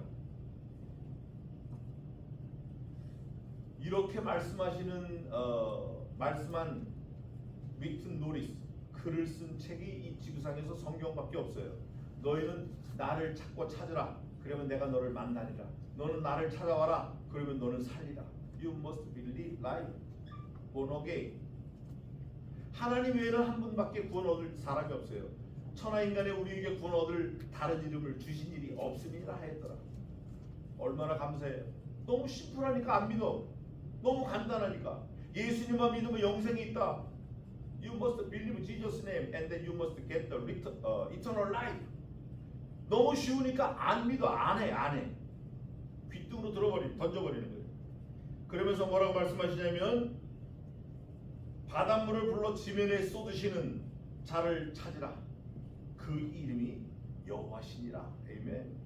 이렇게 말씀한 릭튼 노리스 글을 쓴 책이 이 지구상에서 성경밖에 없어요. 너희는 나를 찾고 찾으라. 그러면 내가 너를 만나리라. 너는 나를 찾아와라. 그러면 너는 살리라. You must believe life. born again. 하나님 외에는 한 분밖에 구원 얻을 사람이 없어요. 천하인간에 우리에게 구원 얻을 다른 이름을 주신 일이 없음이라 하였더라. 얼마나 감사해요. 너무 심플하니까 안 믿어. 너무 간단하니까. 예수님만 믿으면 영생이 있다. You must believe Jesus' name and then you must get the eternal life. 너무 쉬우니까 안 믿어. 안 해. 귀뚱으로 던져버리는 거예요. 그러면서 뭐라고 말씀하시냐면 바닷물을 불러 지면에 쏟으시는 자를 찾으라. 그 이름이 여호와시니라. 아멘.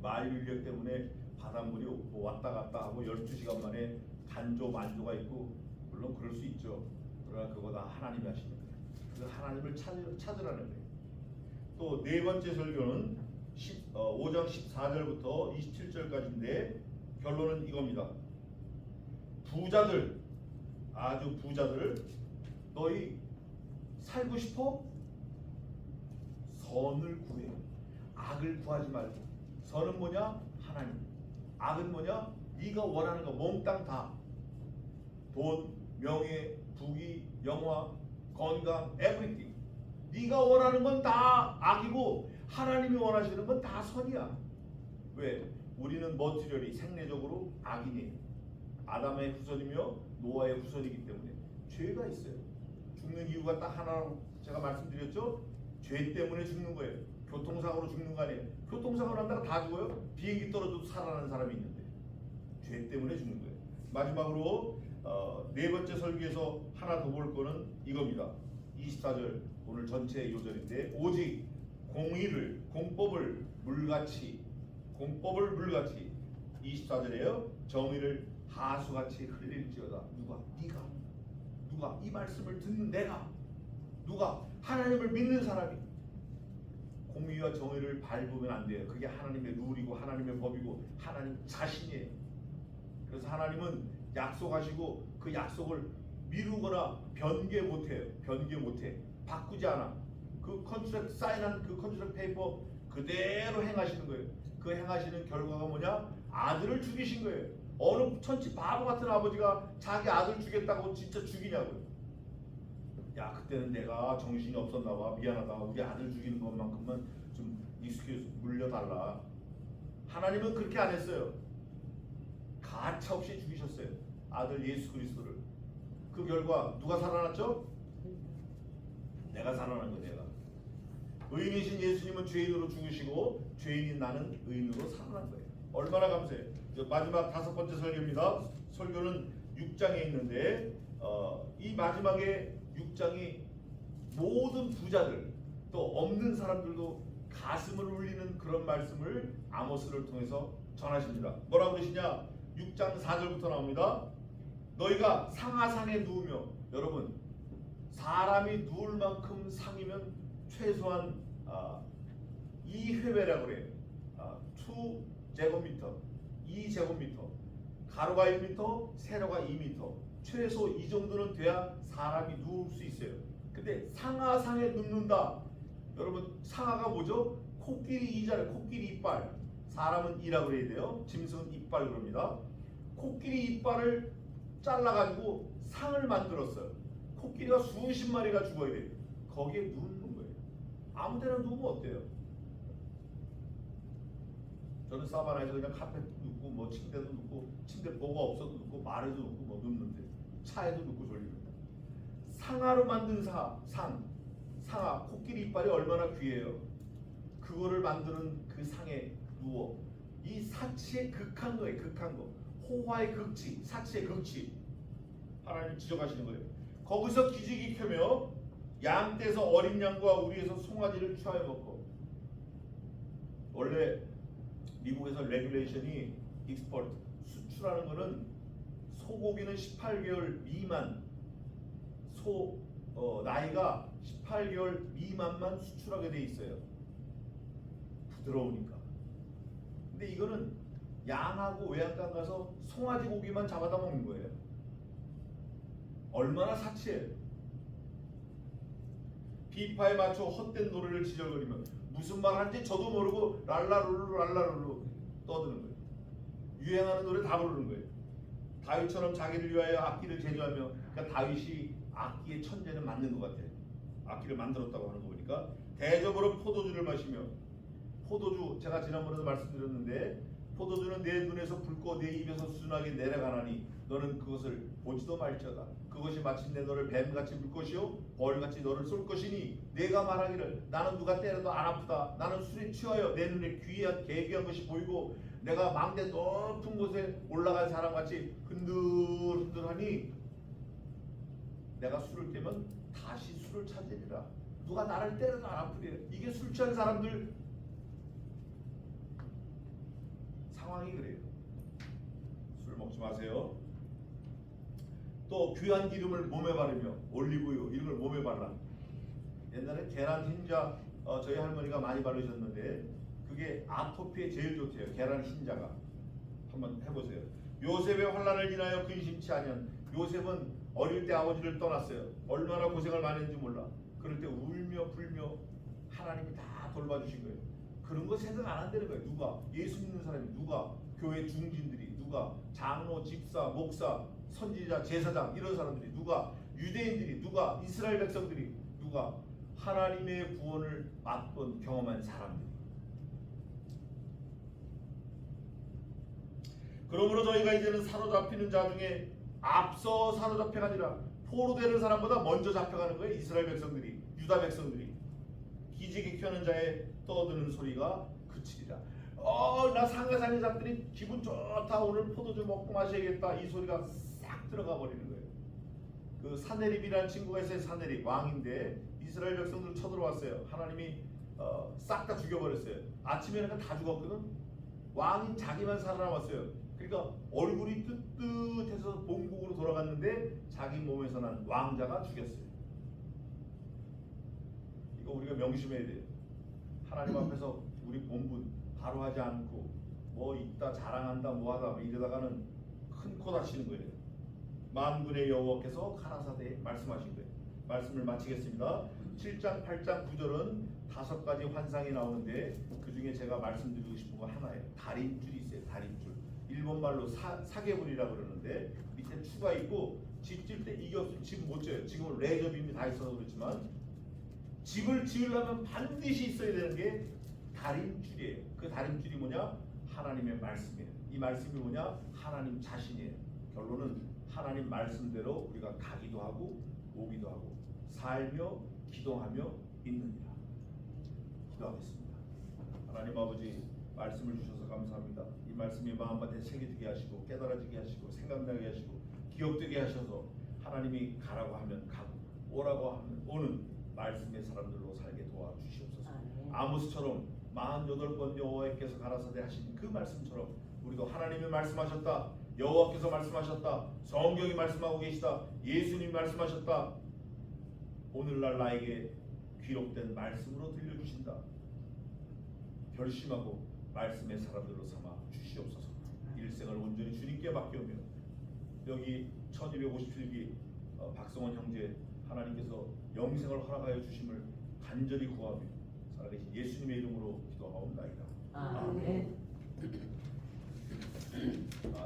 마일 인력 때문에 바닷물이 왔다 갔다 하고 12시간 만에 간조 만조가 있고 물론 그럴 수 있죠. 그러나 그거 다 하나님이 하시는 거예요. 그 하나님을 찾으라는 거예요. 또 네 번째 설교는 5장 14절부터 27절까지인데 결론은 이겁니다. 부자들, 아주 부자들, 너희 살고 싶어? 선을 구해. 악을 구하지 말고. 선은 뭐냐? 하나님. 악은 뭐냐? 네가 원하는 거 몽땅 다. 돈, 명예, 부귀, 영화, 건강, 에브리띵. 네가 원하는 건 다 악이고 하나님이 원하시는 건 다 선이야. 왜? 우리는 머티리얼이 생내적으로 악인이에요. 아담의 후손이며 노아의 후손이기 때문에 죄가 있어요. 죽는 이유가 딱 하나라고 제가 말씀드렸죠? 죄 때문에 죽는 거예요. 교통사고로 죽는 거 아니에요. 교통사고로 한다고 다 죽어요? 비행기 떨어져도 살아나는 사람이 있는데 죄 때문에 죽는 거예요. 마지막으로 네 번째 설교에서 하나 더 볼 거는 이겁니다. 24절 오늘 전체 요절인데 오직 공법을 물같이 24절에요. 정의를 하수같이 흘릴지어다. 누가? 네가. 누가? 이 말씀을 듣는 내가. 누가? 하나님을 믿는 사람이. 공의와 정의를 밟으면 안 돼요. 그게 하나님의 룰이고 하나님의 법이고 하나님 자신이에요. 그래서 하나님은 약속하시고 그 약속을 미루거나 변개 못해요. 변개 못해. 바꾸지 않아. 그 컨트랙트 사인한 그 컨트랙트 페이퍼 그대로 행하시는 거예요. 그 행하시는 결과가 뭐냐? 아들을 죽이신 거예요. 어느 천치 바보 같은 아버지가 자기 아들 죽였다고 진짜 죽이냐고요. 야, 그때는 내가 정신이 없었나 봐. 미안하다. 우리 아들 죽이는 것만큼만 좀 익스큐즈 물려달라. 하나님은 그렇게 안 했어요. 가차 없이 죽이셨어요. 아들 예수 그리스도를. 그 결과 누가 살아났죠? 내가 살아난 거예요. 내가. 의인이신 예수님은 죄인으로 죽으시고 죄인인 나는 의인으로 살아난 거예요. 얼마나 감사해요. 마지막 5번째 설교입니다. 설교는 6장에 있는데 이 마지막에 6장이 모든 부자들 또 없는 사람들도 가슴을 울리는 그런 말씀을 아모스를 통해서 전하십니다. 뭐라고 그러시냐? 6장 4절부터 나옵니다. 너희가 상하상에 누우며, 여러분 사람이 누울 만큼 상이면 최소한 2회배라고 그래요. 2제곱미터, 2제곱미터, 가로가 1m, 세로가 2m, 최소 이 정도는 돼야 사람이 누울 수 있어요. 근데 상하상에 눕는다. 여러분 상하가 뭐죠? 코끼리 이잖아요. 코끼리 이빨. 사람은 이라고 그래야 돼요. 짐승은 이빨 그럽니다. 코끼리 이빨을 잘라가지고 상을 만들었어요. 코끼리가 수십 마리가 죽어야 돼요. 거기에 눕는 거예요. 아무 데나 누우면 어때요? 저는 사바나에서 그냥 카페도 눕고 뭐 침대도 눕고 침대 보가 없어도 눕고 말에도 눕고 뭐 눕는데 차에도 눕고 졸립니다. 상아로 만든 상아 코끼리 이빨이 얼마나 귀해요. 그거를 만드는 그 상에 누워 이 사치의 극한 거예요. 극한 거. 호화의 극치, 사치의 극치. 하나님 지적하시는 거예요. 거기서 기지개 켜며 양떼에서 어린 양과 우리에서 송아지를 취하여 먹고. 원래 미국에서 레귤레이션이 익스포트 수출하는 거는 소고기는 18개월 미만 나이가 18개월 미만만 수출하게 돼 있어요. 부드러우니까. 근데 이거는 양하고 외양간 가서 송아지 고기만 잡아다 먹는 거예요. 얼마나 사치해요. 비파에 맞춰 헛된 노래를 지저거리며 무슨 말 하는지 저도 모르고 랄라룰루 떠드는 거예요. 유행하는 노래 다 부르는 거예요. 다윗처럼 자기를 위하여 악기를 제조하며, 그러니까 다윗이 악기의 천재는 맞는 것 같아요. 악기를 만들었다고 하는 거 보니까 대접으로 포도주를 마시며, 포도주 제가 지난번에도 말씀드렸는데 포도주는 내 눈에서 붉고 내 입에서 순하게 내려가나니 너는 그것을 보지도 말지어다. 그것이 마침내 너를 뱀같이 물 것이요 벌같이 너를 쏠 것이니 내가 말하기를 나는 누가 때려도 안 아프다. 나는 술에 취하여 내 눈에 귀한 개귀한 것이 보이고 내가 망대 높은 곳에 올라간 사람같이 흔들흔들하니 내가 술을 깨면 다시 술을 찾으리라. 누가 나를 때려도 안 아프리라. 이게 술 취한 사람들 상황이 그래요. 술 먹지 마세요. 또 귀한 기름을 몸에 바르며 올리브유 이런 걸 몸에 발라. 옛날에 계란 흰자 저희 할머니가 많이 바르셨는데 그게 아토피에 제일 좋대요. 계란 흰자가. 한번 해보세요. 요셉의 환난을 인하여 근심치 아니한. 요셉은 어릴 때 아버지를 떠났어요. 얼마나 고생을 많이 했는지 몰라. 그럴 때 울며 불며 하나님이 다 돌봐주신 거예요. 그런 거 생각 안 한다는 거예요. 누가? 예수 믿는 사람이. 누가? 교회 중진들이. 누가? 누가? 장로, 집사, 목사, 선지자, 제사장 이런 사람들이 누가? 유대인들이 누가? 이스라엘 백성들이 누가? 하나님의 구원을 맛본 경험한 사람들이. 그러므로 저희가 이제는 사로잡히는 자 중에 앞서 사로잡혀가 아니라 포로되는 사람보다 먼저 잡혀가는 거예요. 이스라엘 백성들이, 유다 백성들이. 기지개 켜는 자의 떠드는 소리가 그치리라. 나 상가산에 잡더니 기분 좋다. 오늘 포도주 먹고 마셔야겠다. 이 소리가 싹 들어가 버리는 거예요. 그 사네립이라는 친구가 있어요. 사네립 왕인데 이스라엘 백성들 쳐들어왔어요. 하나님이 싹 다 죽여버렸어요. 아침에는 다 죽었거든. 왕인 자기만 살아남았어요. 그러니까 얼굴이 뜨뜻해서 본국으로 돌아갔는데 자기 몸에서 난 왕자가 죽였어요. 이거 우리가 명심해야 돼요. 하나님 앞에서 우리 본분 바로 하지 않고 뭐 있다 자랑한다 뭐하다 이러다가는 큰 코 다치는 거예요. 만군의 여호와께서 가라사대 말씀하신 거예요. 말씀을 마치겠습니다. 7장, 8장, 9절은 5가지 환상이 나오는데 그 중에 제가 말씀드리고 싶은 거 하나예요. 달인줄이 있어요. 달인줄. 일본말로 사계불이라고 그러는데 밑에 추가 있고 집 질 때 이게 없으면 집 못 져요. 지금은 레저빔이 다 있어서 그렇지만 집을 지으려면 반드시 있어야 되는 게 달인줄이에요. 그 달인줄이 뭐냐? 하나님의 말씀이에요. 이 말씀이 뭐냐? 하나님 자신이에요. 결론은 하나님 말씀대로 우리가 가기도 하고 오기도 하고 살며 기도하며 있느니라. 기도하겠습니다. 하나님 아버지 말씀을 주셔서 감사합니다. 이 말씀이 마음밭에 새겨지게 하시고 깨달아지게 하시고 생각나게 하시고 기억되게 하셔서 하나님이 가라고 하면 가고 오라고 하면 오는 말씀의 사람들로 살게 도와주시옵소서. 아모스처럼 48번 여호와께서 가라사대 하신 그 말씀처럼 우리도 하나님이 말씀하셨다. 여호와께서 말씀하셨다. 성경이 말씀하고 계시다. 예수님이 말씀하셨다. 오늘날 나에게 기록된 말씀으로 들려주신다. 결심하고 말씀의 사람들로 삼아 주시옵소서. 일생을 온전히 주님께 맡겨오며 여기 1257기 박성원 형제 하나님께서 영생을 허락하여 주심을 간절히 구하며 살아계신 예수님의 이름으로 기도하옵나이다. 아멘.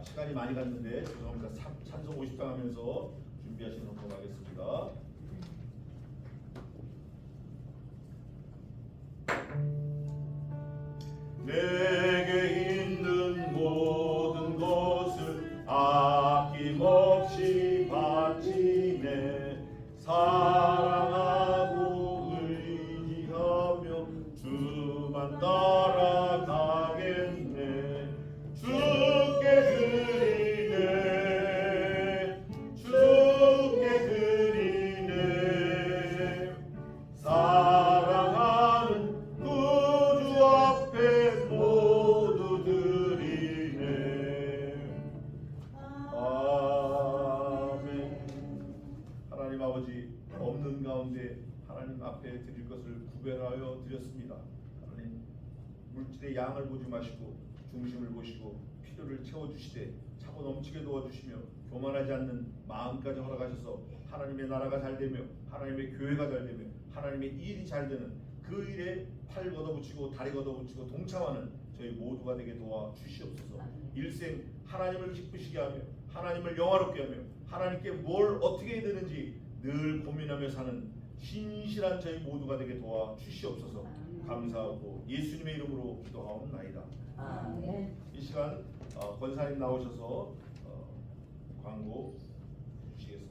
시간이 많이 갔는데 죄송합니다. 찬송 50장 하면서 준비하시는 분 하겠습니다. 내게 있는 모든 것을 아낌없이 바치네. 사랑하고 의지하며 주만 따라가겠네. 주께 드리네. 주께 드리네. 사랑하는 구주 앞에 모두 드리네. 아멘. 하나님 아버지 없는 가운데 하나님 앞에 드릴 것을 구별하여 드렸습니다. 하나님 물질의 양을 보지 마시고 중심을 보시고 필요를 채워주시되 차고 넘치게 도와주시며 교만하지 않는 마음까지 허락하셔서 하나님의 나라가 잘되며 하나님의 교회가 잘되며 하나님의 일이 잘되는 그 일에 팔 걷어붙이고 다리 걷어붙이고 동참하는 저희 모두가 되게 도와주시옵소서. 일생 하나님을 기쁘시게 하며 하나님을 영화롭게 하며 하나님께 뭘 어떻게 해야 되는지 늘 고민하며 사는 신실한 저희 모두가 되게 도와주시옵소서. 감사하고 예수님의 이름으로 기도하옵나이다. 아멘. 이 시간 권사님 나오셔서 광고